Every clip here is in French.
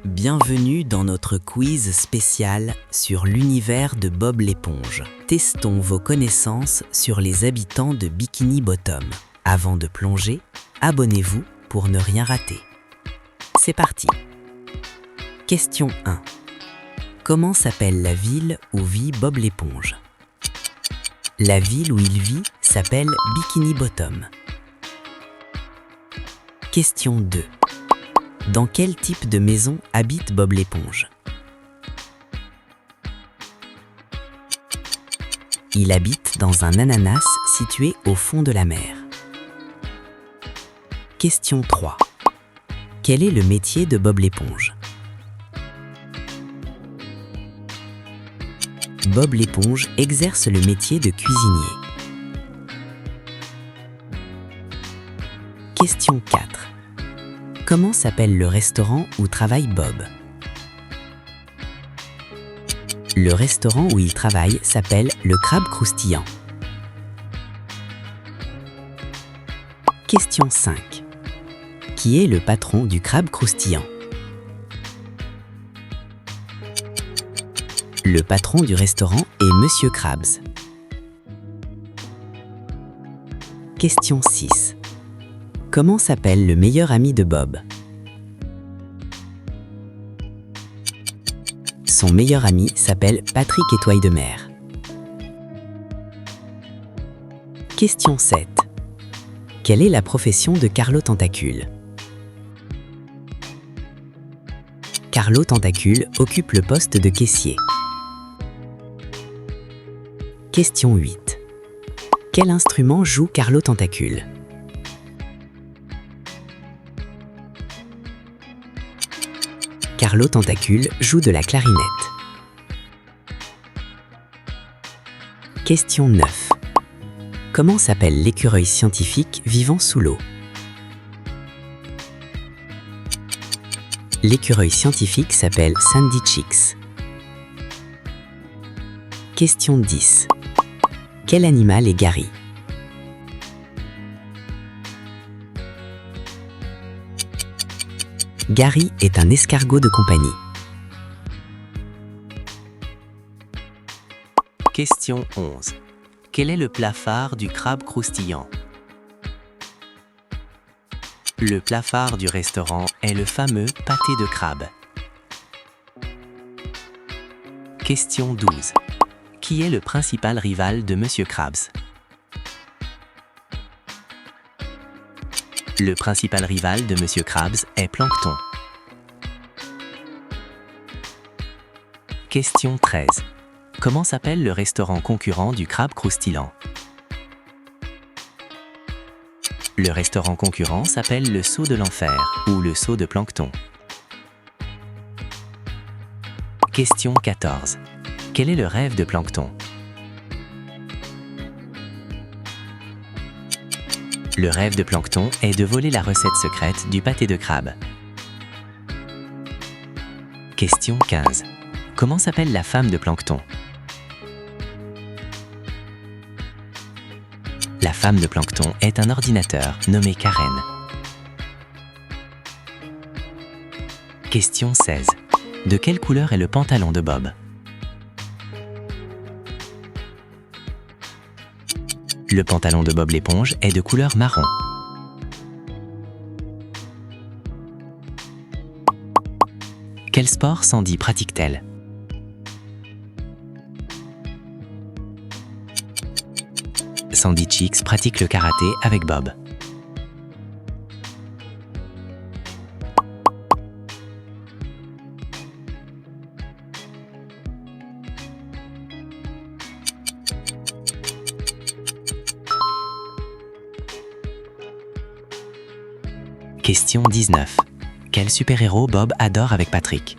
Bienvenue dans notre quiz spécial sur l'univers de Bob l'éponge. Testons vos connaissances sur les habitants de Bikini Bottom. Avant de plonger, abonnez-vous pour ne rien rater. C'est parti. Question 1. Comment s'appelle la ville où vit Bob l'éponge? La ville où il vit s'appelle Bikini Bottom. Question 2. Dans quel type de maison habite Bob l'éponge? Il habite dans un ananas situé au fond de la mer. Question 3. Quel est le métier de Bob l'éponge? Bob l'éponge exerce le métier de cuisinier. Question 4. Comment s'appelle le restaurant où travaille Bob? Le restaurant où il travaille s'appelle le Crabe Croustillant. Question 5. Qui est le patron du Crabe Croustillant? Le patron du restaurant est Monsieur Krabs. Question 6. Comment s'appelle le meilleur ami de Bob? Son meilleur ami s'appelle Patrick Étoile de mer. Question 7. Quelle est la profession de Carlo Tentacule? Carlo Tentacule occupe le poste de caissier. Question 8. Quel instrument joue Carlo Tentacule? Carlo Tentacule joue de la clarinette. Question 9. Comment s'appelle l'écureuil scientifique vivant sous l'eau? L'écureuil scientifique s'appelle Sandy Cheeks. Question 10. Quel animal est Gary? Gary est un escargot de compagnie. Question 11. Quel est le plat phare du crabe croustillant? Le plat phare du restaurant est le fameux pâté de crabe. Question 12. Qui est le principal rival de Monsieur Krabs? Le principal rival de Monsieur Krabs est Plankton. Question 13. Comment s'appelle le restaurant concurrent du Crabe Croustillant? Le restaurant concurrent s'appelle le Seau de l'Enfer ou le Seau de Plankton. Question 14. Quel est le rêve de Plankton? Le rêve de Plankton est de voler la recette secrète du pâté de crabe. Question 15. Comment s'appelle la femme de Plankton? La femme de Plankton est un ordinateur nommé Karen. Question 16. De quelle couleur est le pantalon de Bob? Le pantalon de Bob l'éponge est de couleur marron. Quel sport Sandy pratique-t-elle? Sandy Cheeks pratique le karaté avec Bob. Question 19. Quel super-héros Bob adore avec Patrick?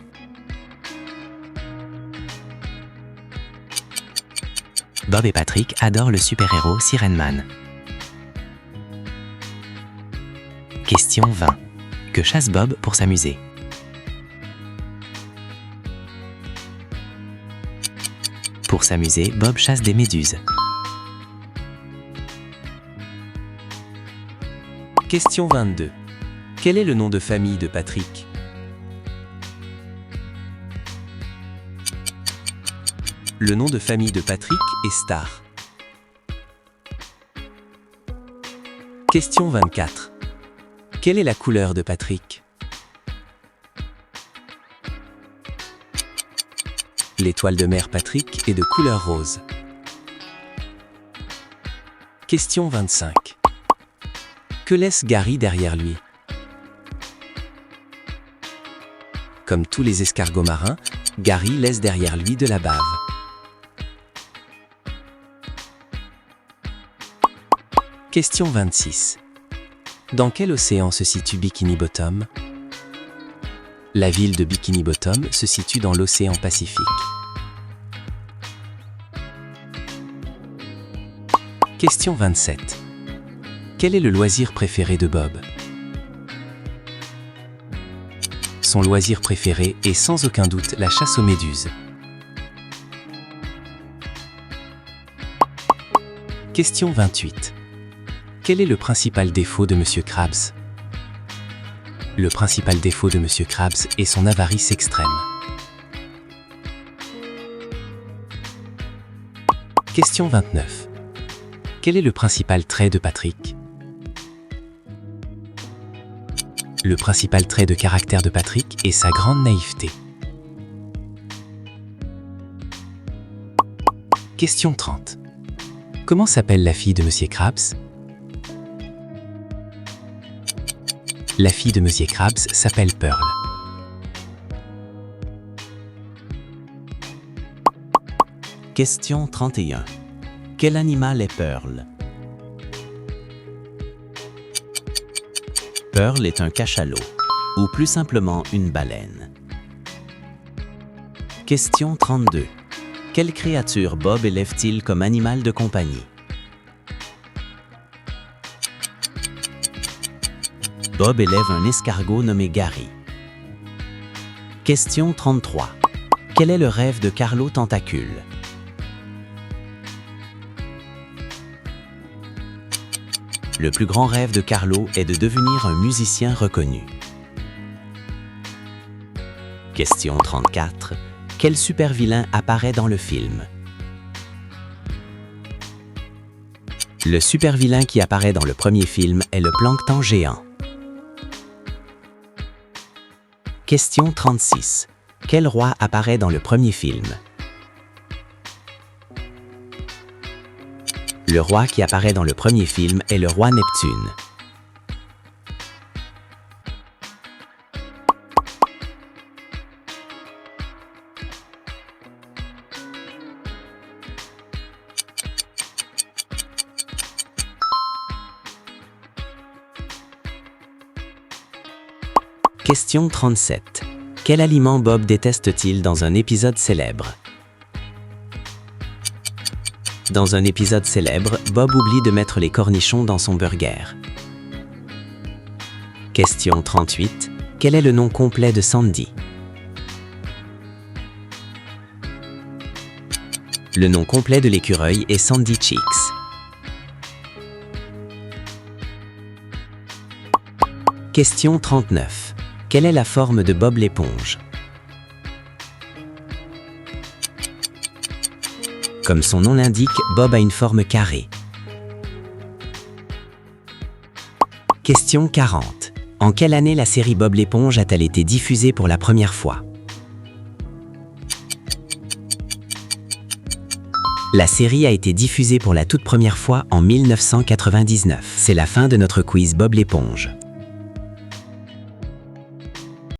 Bob et Patrick adorent le super-héros Siren Man. Question 20. Que chasse Bob pour s'amuser? Pour s'amuser, Bob chasse des méduses. Question 22. Quel est le nom de famille de Patrick? Le nom de famille de Patrick est Star. Question 24. Quelle est la couleur de Patrick? L'étoile de mer Patrick est de couleur rose. Question 25. Que laisse Gary derrière lui? Comme tous les escargots marins, Gary laisse derrière lui de la bave. Question 26. Dans quel océan se situe Bikini Bottom? La ville de Bikini Bottom se situe dans l'océan Pacifique. Question 27. Quel est le loisir préféré de Bob? Son loisir préféré est sans aucun doute la chasse aux méduses. Question 28. Quel est le principal défaut de Monsieur Krabs? Le principal défaut de Monsieur Krabs est son avarice extrême. Question 29. Quel est le principal trait de Patrick? Le principal trait de caractère de Patrick est sa grande naïveté. Question 30. Comment s'appelle la fille de Monsieur Krabs? La fille de Monsieur Krabs s'appelle Pearl. Question 31. Quel animal est Pearl? Pearl est un cachalot, ou plus simplement une baleine. Question 32. Quelle créature Bob élève-t-il comme animal de compagnie? Bob élève un escargot nommé Gary. Question 33. Quel est le rêve de Carlo Tentacule? Le plus grand rêve de Carlo est de devenir un musicien reconnu. Question 34. Quel super-vilain apparaît dans le film? Le super-vilain qui apparaît dans le premier film est le plancton géant. Question 36. Quel roi apparaît dans le premier film? Le roi qui apparaît dans le premier film est le roi Neptune. Question 37. Quel aliment Bob déteste-t-il dans un épisode célèbre? Dans un épisode célèbre, Bob oublie de mettre les cornichons dans son burger. Question 38. Quel est le nom complet de Sandy? Le nom complet de l'écureuil est Sandy Cheeks. Question 39. Quelle est la forme de Bob l'éponge? Comme son nom l'indique, Bob a une forme carrée. Question 40. En quelle année la série Bob l'éponge a-t-elle été diffusée pour la première fois? La série a été diffusée pour la toute première fois en 1999. C'est la fin de notre quiz Bob l'éponge.